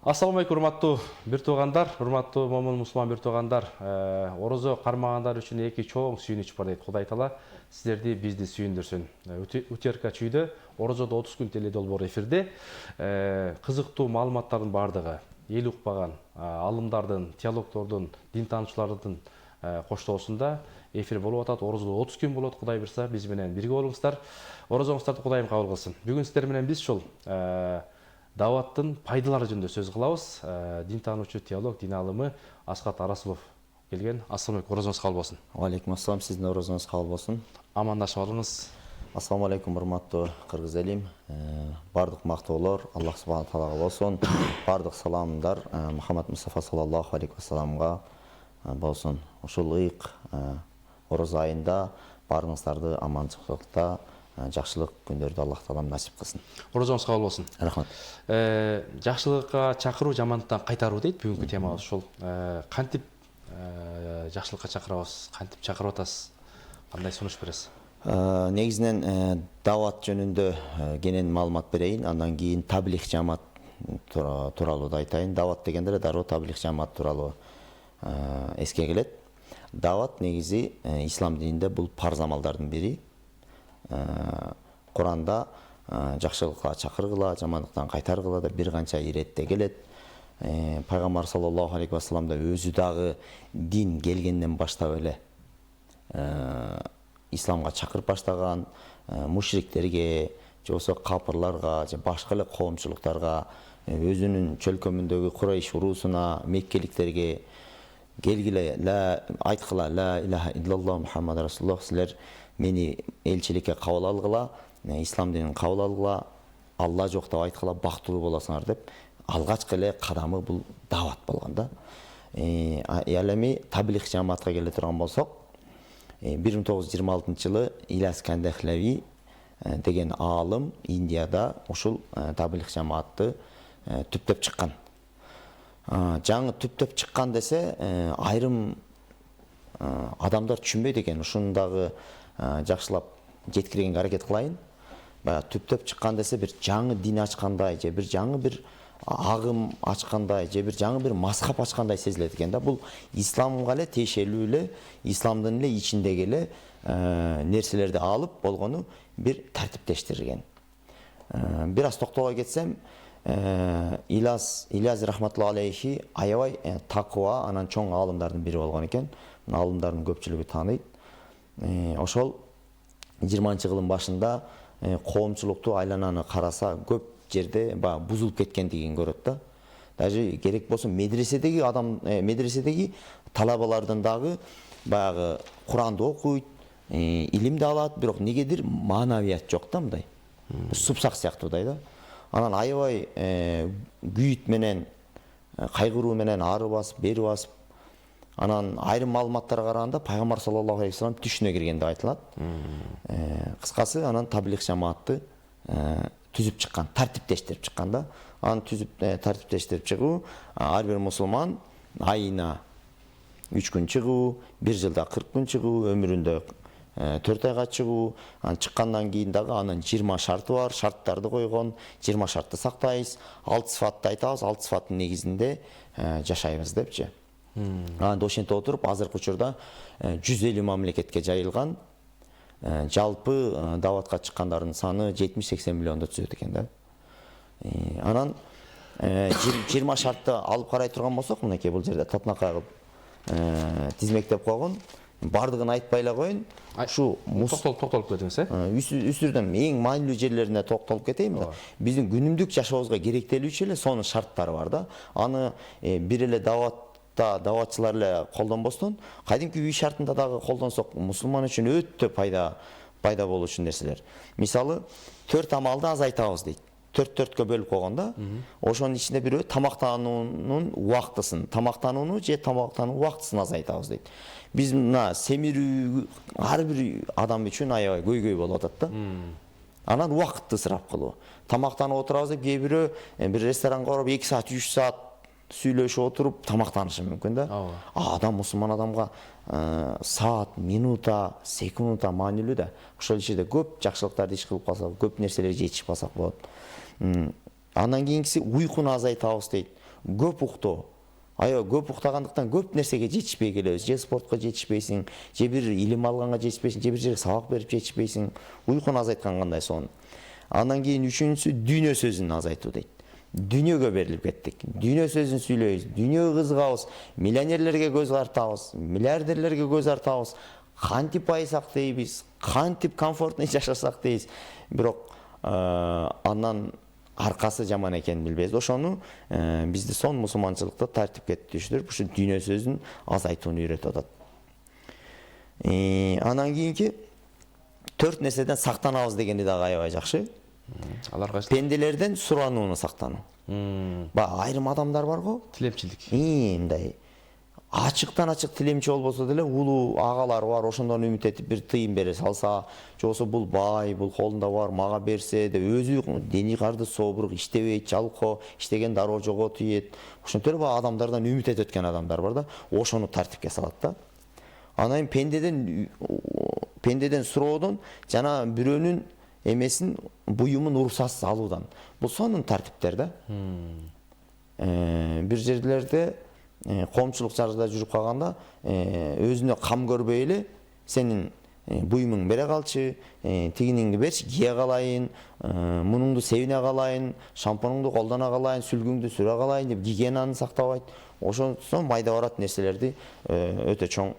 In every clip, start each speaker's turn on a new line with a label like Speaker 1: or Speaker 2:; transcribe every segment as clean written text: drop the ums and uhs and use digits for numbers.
Speaker 1: Ассаламу алейкум, урматтуу бир туугандар, урматтуу момун мусулман бир туугандар. Орозо кармагандар үчүн эки чоң сүйүнүч бар дейт. Кудай таала сиздерди бизди сүйүндүрсүн. Утерка чүйдө Орозодо 30 күн теле долбоор эфирде кызыктуу маалыматтардын бардыгы, эл укпаган алымдардын, теологдордун, дин таануучулардын коштоосунда эфир болуп атат. Орозодо 30 күн болот. Кудай буйрса биз менен бирге болуңуздар. Орозоңуздарды Кудайым кабыл кылсын. Бүгүн сиздер менен биз ушул даваттын пайдалары жөнүндө сөз кылабыз. Дин таануучу, теолог, дин алымы Асхат Арасулов келген. Ассаламу алейкум, орозоңуз кабыл болсун.
Speaker 2: Алейкум ассалам, сиздин орозоңуз кабыл болсун.
Speaker 1: Амандашып алыңыз.
Speaker 2: Ассаламу алейкум, урматтуу кыргыз элим. Бардык мактоолор Аллах субхана таалага болсун. Бардык саламдар Мухаммад Мустафа саллаллаху алейхи вассаламга болсун. Ушул ыйык орозо айында баарыңыздарды аманчылыкта, жакшылык күндөрдү Аллах таалам насип кылсын.
Speaker 1: Орозоңуз кабыл болсун.
Speaker 2: Рахмат.
Speaker 1: Жакшылыкка чакыруу, жамандыктан кайтаруу дейт бүгүнкү темабыз ушул. Кантип жакшылыкка чакырабыз, кантип чакырып атасыз? Кандай сунуш бересиз?
Speaker 2: Негизинен дават жөнүндө кенен маалымат берейин, андан кийин таблих жамаат тууралуу да айтайын. Дават дегенде дароо таблих жамаат тууралуу эске келет. Дават негизи ислам дининде бул парз амалдардын бири. Куранда жакшылыкка чакыргыла, жамандыктан кайтаргыла да бир канча иретте келет. Пайгамбар саллаллаху алейхи вассалам да өзү дагы дин келгенден баштап эле исламга чакырып баштаган, мушриктерге, же болбосо капырларга, же башка эле коомчулуктарга, өзүнүн чөлкөмүндөгү Курайш уруусуна, меккеликтерге келгиле, айткыла, ла илаха иллаллах Мухаммад расулуллах, силер мени элчиликке кабыл алгыла, ислам динин кабыл алгыла, Алла жок деп айткыла, бактылуу болосуңар деп алгачкы эле кадамы бул дават болгон да. Ал эми таблих жамаатка келе турган болсок, 1926 жылы Иляс Кандахлави деген аалым Индияда ушул таблих жамаатты түптөп чыккан. Жаңы түптөп чыккан десе, айрым адамдар түшүнбөйт экен. Ушундагы жакшылап жеткиргенге аракет кылайын. Түптөп чыккан десе, бир жаңы дин ачкандай, же бир жаңы бир агым ачкандай, же бир жаңы бир мазхаб ачкандай сезилет экен да. Бул исламга эле тиешелүү эле, исламдын эле ичиндеги эле нерселерди алып болгону бир тартиптештирген. Бир аз токтоло кетсем, Иляс рахматуллаху алейхи аябай такыва, анан чоң аалымдардын бири болгон экен. Аалымдардын көпчүлүгү тааныйт. Ошол 20-жылдын башында коомчулукту айлананы караса көп жерде бузулуп кеткендигин көрөт да. Даже керек болсо медреседеги талабалардын дагы баягы Куранды окуйт, илимди алат, бирок негедир маанавият жок да, мындай. Супсак сыяктуудай да. Анан аябай күйүт менен, кайгыруу менен ары басып, бери басып, анан айрым маалыматтарга караганда пайгамбар саллаллаху алейхи вассалам түшүнө кирген деп айтылат. Кыскасы, анан таблих жамаатты түзүп чыккан, тартиптештирип чыккан да. Аны түзүп тартиптештирип чыгуу, ар бир мусулман айына 3 күн чыгуу, бир жылда 40 күн чыгуу, өмүрүндө 4 айга чыгуу, анан чыккандан кийин дагы анын 20 шарты бар, шарттарды койгон, 20 шартты сактайбыз, 6 сыфатты айтабыз, 6 сыфаттын негизинде жашайбыз депчи. Анан ошентип отуруп, азыркы учурда 150 мамлекетке жайылган, жалпы даватка чыккандардын саны 70-80 миллионду түзөт экен да. Анан 20 шартты алып карай турган болсок, мынакей бул жерде татынакай кылып тизмектеп койгон. Бардыгын айтпай эле коеюн. Ушу
Speaker 1: токтолуп кетиңиз,
Speaker 2: үстүрдөн эң маанилүү жерлерине токтолуп кетейин да. Биздин күнүмдүк жашообузга керектелүүчү эле сонун шарттары бар да. Аны бир эле даватчылар эле колдонбостон, кадимки үй шартында дагы колдонсок, мусулман үчүн өтө пайда болуучу нерселер. Мисалы, 4 амалды азайтабыз дейт. 4-4кө бөлүп койгон да. Ошонун ичинде бирөө тамактануунун убактысын, тамактанууну же тамактануу убактысын азайтабыз дейт. Биз мына семирүү ар бир адам үчүн аябай көйгөй болуп атат да. Анан убакытты ысырап кылуу. Тамактанып отурабыз деп, кээ бирөө бир ресторанга барып 2 саат, 3 саат сүйлөшүп отуруп тамактанышы мүмкүн да. Адам, мусулман адамга саат, минута, секунда маанилүү да. Ошол ичинде көп жакшылыктарды иш кылып калсак, көп нерселерге жетишип калсак болот. Андан кийинкиси уйкуну азайтабыз дейт. Көп уктоо. Аябай көп уктагандыктан көп нерсеге жетишпей келебиз. Же спортко жетишпейсиң, же бир илим алганга жетишпейсиң, же бир жерге сабак берип жетишпейсиң. Уйкуну азайткан кандай сонун. Андан кийин үчүнчүсү дүйнө сөзүн азайтуу дейт. Дүйнөгө берилип кеттик. Дүйнө сөзүн сүйлөйбүз, дүйнөгө кызыгабыз, миллионерлерге көз артабыз, миллиардерлерге көз артабыз. Кантип байысак дейбиз, кантип комфортный жашасак дейбиз. Бирок андан аркасы жаман экенин билбейбиз. Ошону бизди сон мусулманчылыкта тартипке түштүрүп, ушу дүйнө сөзүн азайтууну үйрөтүп атат. Андан кийинки 4 нерседен сактанабыз дегени дагы аябай жакшы.
Speaker 1: Алар кайсы?
Speaker 2: Пенделерден суранууну сактануу. Айрым адамдар бар го.
Speaker 1: Тилемчилик.
Speaker 2: Мындай ачыктан ачык тилемчи болбосо деле улуу агалар бар, ошондон үмүт этип бир тыйын бере салса, же болбосо бул бай, бул колунда бар, мага берсе деп өзү дени карды собурук, иштебейт, жалко, иштеген дароо жого тиет. Ошентип эле адамдардан үмүт этип өткөн адамдар бар да, ошону тартипке салат да. Анан пендеден суроодон жана бирөөнүн эмесин, буюмун уруксатсыз алуудан. Бул сонун тартиптер да. Бир жерлерде коомчулук жагда жүрүп калганда өзүнө кам көрбөй эле сенин буюмуң бере калчы, тигиниңди берчи, кие калайын, мунуңду себине калайын, шампунуңду колдона калайын, сүлгүңдү сүрө калайын деп гигиенаны сактабайт. Ошондон майда барат нерселерди өтө чоң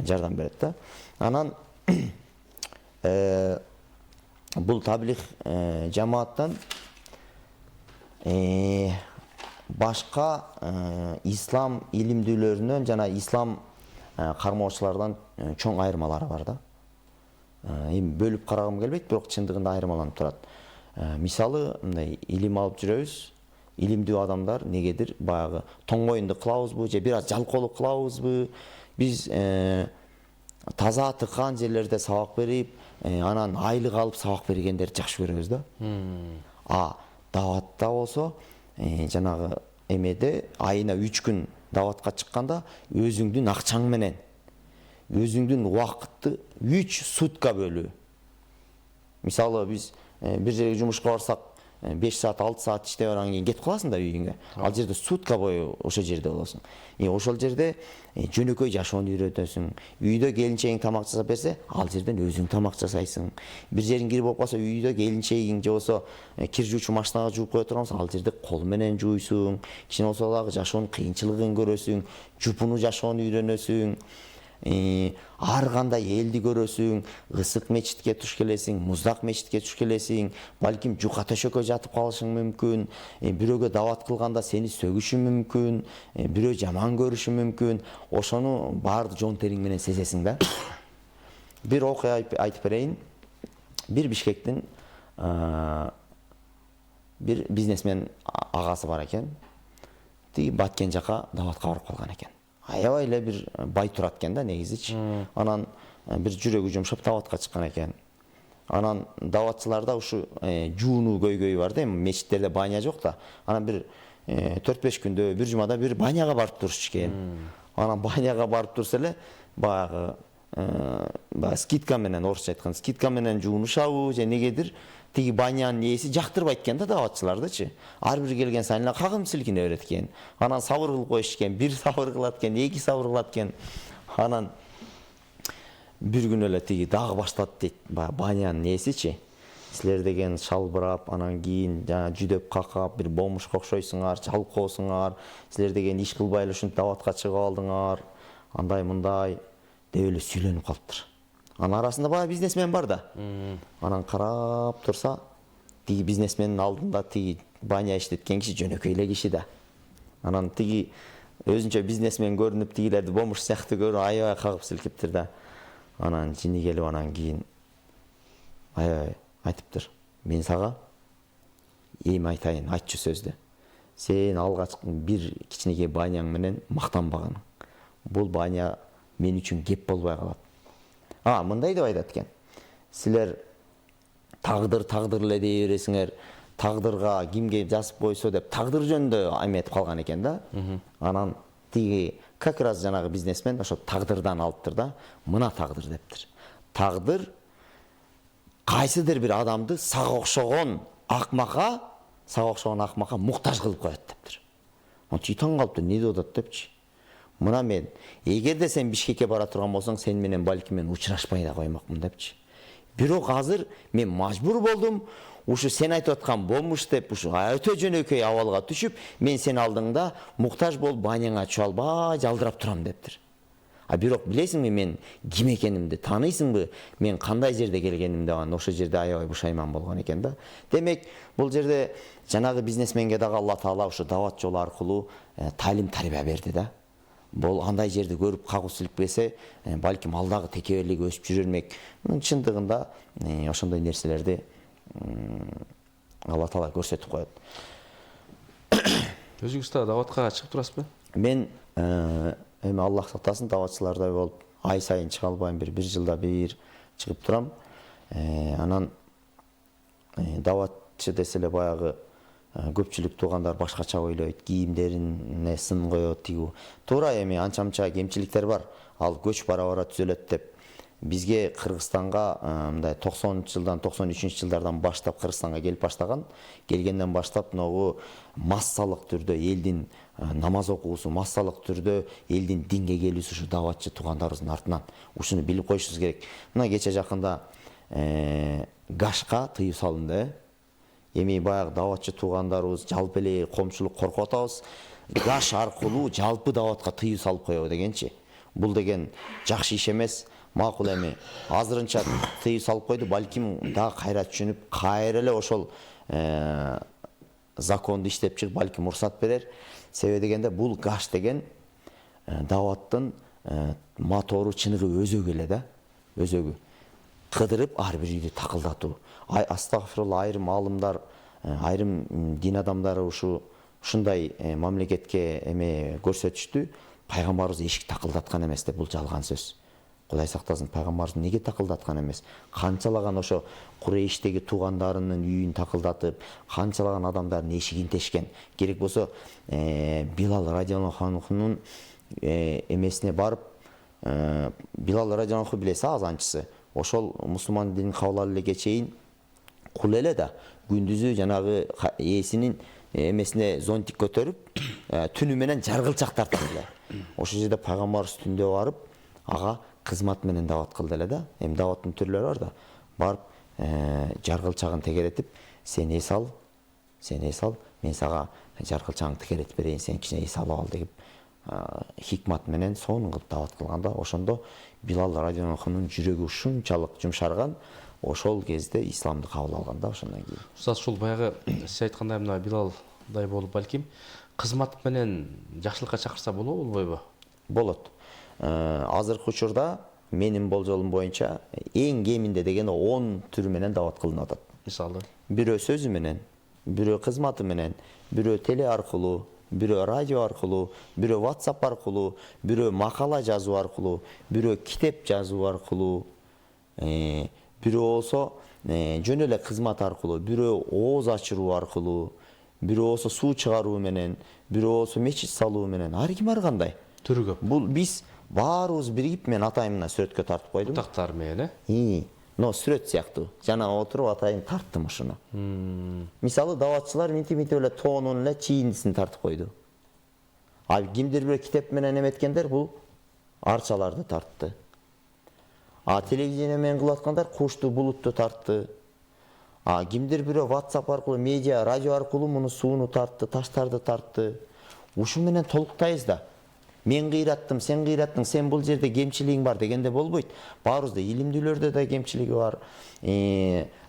Speaker 2: жардам берет да. Анан бул таблих жамааттан башка ислам илимдүүлөрүнөн жана ислам кармоочулардан чоң айырмалары бар да. Эми бөлүп карагым келбейт, бирок чындыгында айырмаланып турат. Мисалы, мындай илим алып жүрөбүз, илимдүү адамдар негедир баягы тоңмоюнду кылабызбы же бир аз жалкоолук кылабызбы, биз таза тыккан жерлерде сабак берип, анан айлык алып сабак бергендерди жакшы көрөбүз да. Даватта болсо жанагы эмеде айына 3 күн даватка чыкканда өзүңдүн акчаң менен өзүңдүн убакытты 3 сутка бөлүү. Мисалы биз бир жерге жумушка барсак 5 саат 6 саат иштеп анан кийин кетип каласың да үйүңө. Ал жерде сутка бою ошол жерде болосуң. Ошол жерде жөнөкөй жашоону үйрөтөсүң. Үйдө келинчегиң тамак жасап берсе, ал жерден өзүң тамак жасайсың. Бир жериң кирип болуп калса, үйдө келинчегиң же болсо кир жуучу машинага жууп кое турган болсо, ал жерде кол менен жууйсуң. Кичине болсо дагы жашоонун кыйынчылыгын көрөсүң, жупуну жашоону үйрөнөсүң. Ар кандай элди көрөсүң, ысык мечитке туш келесиң, муздак мечитке туш келесиң, балким жука төшөккө жатып калышың мүмкүн, бирөөгө дават кылганда сени сөгүшү мүмкүн, бирөө жаман көрүшү мүмкүн. Ошону баарды жон териң менен сезесиң да. Бир окуя айтып берейин. Бир Бишкектин бир бизнесмен агасы бар экен. Тиги Баткен жака даватка барып калган экен. Аябай эле бир бай турат экен да негизичи. Анан бир жүрөгү жумшап даватка чыккан экен. Анан даватчыларда ушу жуунуу көйгөйү бар да, мечиттерде баня жок да. Анан бир 4-5 күндө, бир жумада бир баняга барып турушчу экен. Анан баняга барып турса эле баягы скидка менен, орусча айтканда, скидка менен жуунушабы же негедир тиги банянын ээси жактырбайт экен да даватчылардычы. Ар бир келген сайын эле кагым силкине берет экен. Анан сабыр кылып коюш экен, бир сабыр кылат экен, 2 сабыр кылат экен. Анан бир күн эле тиги дагы баштады дейт, банянын ээсичи. Силер деген шалбырап, анан кийин жана жүдөп какап, бир бомушка окшойсуңар, жалкоосуңар. Силер деген иш кылбай эле ушинтип даватка чыгып алдыңар. Андай мындай деп эле сүйлөнүп калыптыр. Анын арасында баягы бизнесмен бар да. Анан карап турса, тиги бизнесмендин алдында тиги баня иштеткен киши жөнөкөй эле киши да. Анан тиги өзүнчө бизнесмен көрүнүп, тигилерди бомуш сыяктуу көрүп, аябай кагып силкиптир да. Анан жини келип анан кийин аябай айтыптыр. Мен сага эми айтайын, айтчу сөздү. Сен алгачкы бир кичинекей баняң менен мактанбаган. Бул баня мен үчүн кеп болбой калат. Мындай деп айтат экен. Силер тагдыр эле дей бересиңер, тагдырга кимге жазып койсо деп тагдыр жөнүндө эметип калган экен да. Анан тиги как раз жанагы бизнесмен ошо тагдырдан алыптыр да. Мына тагдыр дептир. Тагдыр кайсыдыр бир адамды сага окшогон акмакка сага окшогон акмакка муктаж кылып коет дептир. Антип таң калыптыр, эмне деп атат депчи. Мына мен, эгерде сен Бишкекке бара турган болсоң, сен менен балким мен учурашпай да коймокмун депчи. Бирок азыр мен мажбур болдум, ушу сен айтып аткан болмуш деп, ушу өтө жөнөкөй абалга түшүп, мен сен алдыңда муктаж болуп баняңа түшүп албай жалдырап турам дептир. Бирок билесиңби мен ким экенимди, тааныйсыңбы, мен кандай жерде келгенимди, ошол жерде аябай бушайман болгон экен да. Демек, бул жерде жанагы бизнесменге дагы Алла Таала ушу дават жолу аркылуу талим тарбия берди да. Бул андай жерди көрүп кагуу силип келсе, балким алдагы текеберлиги өсүп жүрө бермек. Чындыгында ошондой нерселерди Алла Таала көрсөтүп коет.
Speaker 1: Өзүңүз да даватка чыгып турасызбы?
Speaker 2: Мен эми Аллах сактасын даватчылардай болуп, ай сайын чыга албайм, бир жылда бир чыгып турам. Анан даватчы десе эле баягы көпчүлүк туугандар башкача ойлойт, кийимдерине сын коет тигүү. Туура, эми анча-мынча кемчиликтер бар. Ал көч бара-бара түзөлөт деп. Бизге Кыргызстанга мындай 90-жылдан 93-жылдардан баштап Кыргызстанга келип баштаган. Келгенден баштап могу массалык түрдө элдин намаз окуусу, массалык түрдө элдин динге келүүсү ушу даватчы туугандарыбыздын артынан. Ушуну билип коюшубуз керек. Мына кече жакында гашка тыюу салынды. Эми баягы даватчы туугандарыбыз жалпы эле коомчулук коркуп атабыз. Гаш аркылуу жалпы даватка тыюу салып коебу дегенчи. Бул деген жакшы иш эмес. Макул эми азырынча тыюу салып койду, балким дагы кайра түшүнүп, кайра эле ошол законду иштеп чыгып, балким уруксат берер. Себеби дегенде бул гаш деген даваттын мотору чыныгы өзөгү эле да, өзөгү. Кыдырып ар бир үйдү такылдатуу. Астагфирулла, айрым алымдар, айрым дин адамдары ушундай мамлекетке эме көрсөтүштү. Пайгамбарыбыз эшик такылдаткан эмес деп, бул жалган сөз. Кудай сактасын, пайгамбарыбыз неге такылдаткан эмес? Канчалаган ошо Курейштеги туугандарынын үйүн такылдатып, канчалаган адамдардын эшигин тешкен. Керек болсо Билал радиаллаху анхунун эмесине барып, Билал радиаллаху анху билесиз, азанчысы. Ошол мусулман динин кабыл алууга чейин кул эле да, күндүзү жанагы ээсинин эмесине зонтик көтөрүп, түнү менен жаргылчак тартат эле. Ошол жерде пайгамбарыбыз түндө барып, ага кызмат менен дават кылды эле да. Эми даваттын түрлөрү бар да. Барып жаргылчагын тегеретип, сен эс ал, мен сага жаргылчагыңды тегеретип берейин, сен кичине эс алып ал деп хикмат менен сонун кылып дават кылганда, ошондо Билал радиаллаху анхунун жүрөгү ушунчалык жумшарган, ошол кезде исламды кабыл алган да, ошондон кийин.
Speaker 1: Устаз, ушул баягы сиз айткандай мына Билалдай болуп балким кызмат менен жакшылыкка чакырса болобу, болбойбу? Болот.
Speaker 2: Азыркы учурда менин болжолум боюнча эң кеминде дегенде 10 түр менен дават кылынып атат.
Speaker 1: Мисалы,
Speaker 2: бирөө сөзү менен, бирөө кызматы менен, бирөө теле аркылуу, бирөө радио аркылуу, бирөө WhatsApp аркылуу, бирөө макала жазуу аркылуу, бирөө китеп жазуу аркылуу, бирөө болсо жөн эле кызмат аркылуу, бирөө ооз ачыруу аркылуу, бирөө болсо суу чыгаруу менен, бирөө болсо мечит салуу менен, ар ким ар кандай
Speaker 1: түрү көп.
Speaker 2: Бул биз баарыбыз биригип, мен атайымына сүрөткө тартып койдум.
Speaker 1: Утактар менен,
Speaker 2: Но сүрөт сыяктуу. Жана отуруп атайын тарттым ушуну. Мисалы даватчылар минти эле тоонун эле чийиндисин тартып койду. Кимдир бир китеп менен эметкендер бул арчаларды тартты. Телевидение менен кылып аткандар кушту, булутту тартты. Кимдир бирөө WhatsApp аркылуу, медиа, радио аркылуу муну сууну тартты, таштарды тартты. Ушу менен толуктайбыз да. Мен кыйраттым, сен кыйраттың, сен бул жерде кемчилигиң бар дегенде болбойт. Баарыбызда илимдүүлөрдө да кемчилиги бар.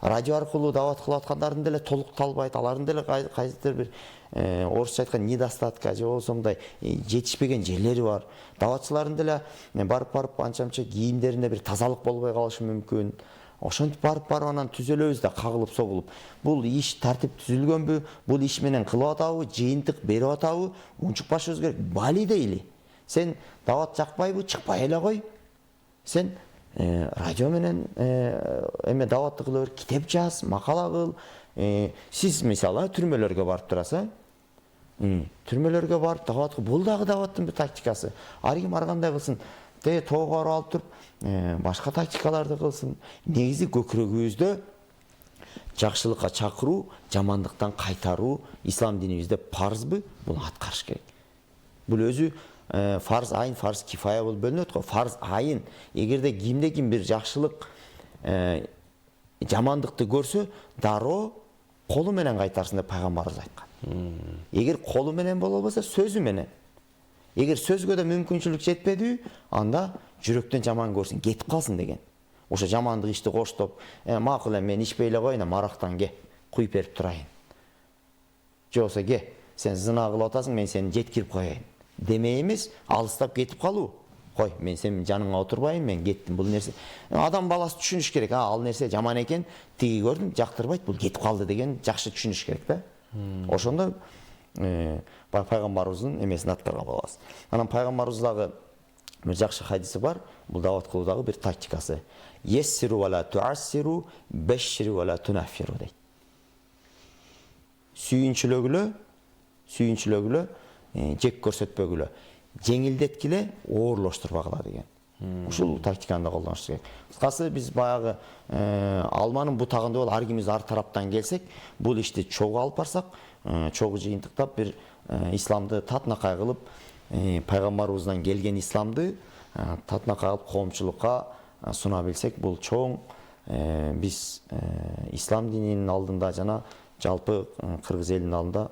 Speaker 2: Радио аркылуу дават кылып аткандардын деле толукталбайт, алардын деле кайсыдыр бир орусча айткан недостатка же болбосо мындай жетишпеген жерлери бар. Даватчылардын деле барып анча-мынча кийимдеринде бир тазалык болбой калышы мүмкүн. Ошентип барып анан түзөлөбүз да, кагылып согулуп. Бул иш тартип түзүлгөнбү? Бул иш менен кылып атабы? Жыйынтык берип атабы? Унчукпашыбыз керек. Бали дейли. Сен дават жакпайбы? Чыкпай эле кой. Сен радио менен эме даватты кыла бер, китеп жаз, макала кыл. Сиз мисалы түрмөлөргө барып турасыз, түрмөлөргө барып дават кыл. Бул дагы даваттын бир тактикасы. Ар ким ар кандай кылсын. Тоого алып туруп башка тактикаларды кылсын. Негизи көкүрөгүбүздө жакшылыкка чакыруу, жамандыктан кайтаруу ислам динибизде парызбы? Буну аткарыш керек. Бул өзү фарз айын, фарз кифая болуп бөлүнөт го. Фарз айын. Эгерде кимде-ким бир жакшылык, жамандыкты көрсө, дароо колу менен кайтарсын деп пайгамбарыбыз айткан. Эгер колу менен боло албаса, сөзү менен. Эгер сөзгө да мүмкүнчүлүк жетпеди, анда жүрөктөн жаман көрсүн, кетип калсын деген. Ошо жамандык ишти коштоп, макул мен ичпей эле коеюн, арактан ке, куюп берип турайын. Же болбосо ке, сен зына кылып атасың, мен сени жеткирип коеюн. Демей эмес, алыстап кетип калуу. Кой, мен сенин жаныңа отурбайм, мен кеттим. Бул нерсе адам баласы түшүнүш керек. Ал нерсе жаман экен, тиги көрдүм, жактырбайт, бул кетип калды деген жакшы түшүнүш керек да. Ошондо пайгамбарыбыздын эмесин аткарган болобуз. Анан пайгамбарыбыз дагы бир жакшы хадиси бар. Бул дават кылуудагы бир тактикасы. Ессиру ва ла туассиру, бешширу ва ла тунаффиру дейт. Сүйүнчүлөгүлө, жек көрсөтпөгүлө, жеңилдеткиле, оорлоштурбагыла деген. Ушул тактиканы да колдонуш керек. Кыскасы биз баягы алманын бутагында бол ар кимиз ар тараптан келсек, бул ишти чогуу алып барсак, чогуу жыйынтыктап бир исламды татынакай кылып, пайгамбарыбыздан келген исламды татынакай кылып коомчулукка суна билсек, бул чоң биз ислам дининин алдында жана жалпы кыргыз элинин алдында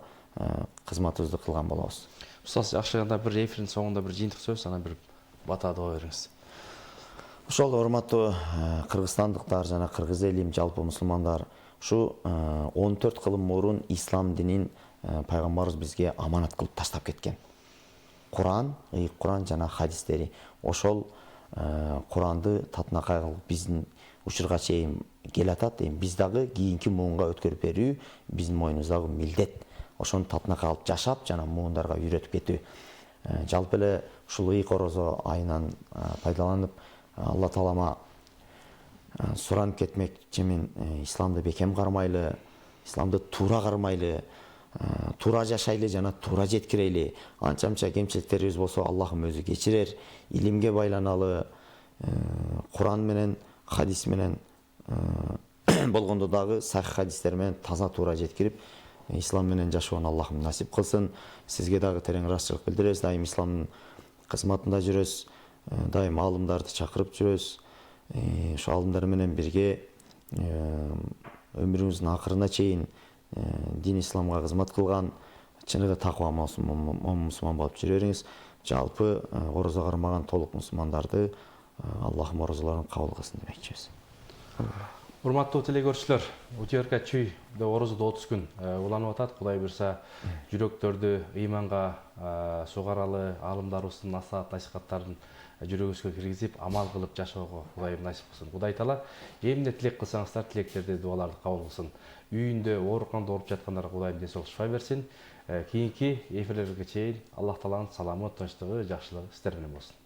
Speaker 2: кызматыбызды кылган болобуз.
Speaker 1: Устаз, жакшы, бир эфирдин соңунда бир жыйынтык сөз, анан бир батаадоо бериңиз.
Speaker 2: Ошол урматтуу кыргызстандыктар жана кыргыз элим, жалпы мусулмандар, ушу 14 кылым мурун ислам динин пайгамбарыбыз бизге аманат кылып таштап кеткен. Куран, ыйык Куран жана хадистери. Ошол Куранды татынакай кылып биздин учурга чейин келатат. Биз дагы кийинки муунга өткөрүп берүү биздин мойнубуздагы милдет. Ошону татынакай кылып жашап жана муундарга үйрөтүп кетүү. Жалпы эле ушул ыйык орозо айынан пайдаланып, Алла Таалама суранып кетмекчи, мен исламды бекем кармайлы, исламды туура кармайлы, туура жашайлы жана туура жеткирейли. Анча-мынча кемчиликтерибиз болсо Аллахым өзү кечирер. Илимге байланалы, Куран менен, хадис менен болгондо дагы сахих хадистер менен таза туура жеткирип, ислам менен жашоону Аллахым насип кылсын. Сизге дагы терең ыраазычылык билдиребиз. Дайым исламдын кызматында жүрөбүз. Дайым алымдарды чакырып жүрөбүз. Ошо алымдар менен бирге өмүрүбүздүн акырына чейин дин исламга кызмат кылган, чыныгы такыба мусулман болуп жүрө бериңиз. Жалпы орозо кармаган толук мусулмандарды Аллахым орозолорун кабыл кылсын демекчибиз.
Speaker 1: Урматтуу телекөрүүчүлөр, УТРК чүйдө орозодо 30 күн уланып атат. Кудай буйрса, жүрөктөрдү ыйманга сугаралы, алымдарыбыздын насаат насихаттарын жүрөгүбүзгө киргизип, амал кылып жашоого Кудайым насип кылсын. Кудай Таала эмне тилек кылсаңыздар, тилектерди, дуаларды кабыл кылсын. Үйүндө оорукканда ооруп жаткандарга Кудайым ден соолук шифа берсин. Кийинки эфирлерге чейин Аллах Тааланын саламы, тынчтыгы, жакшылыгы сиздер менен болсун.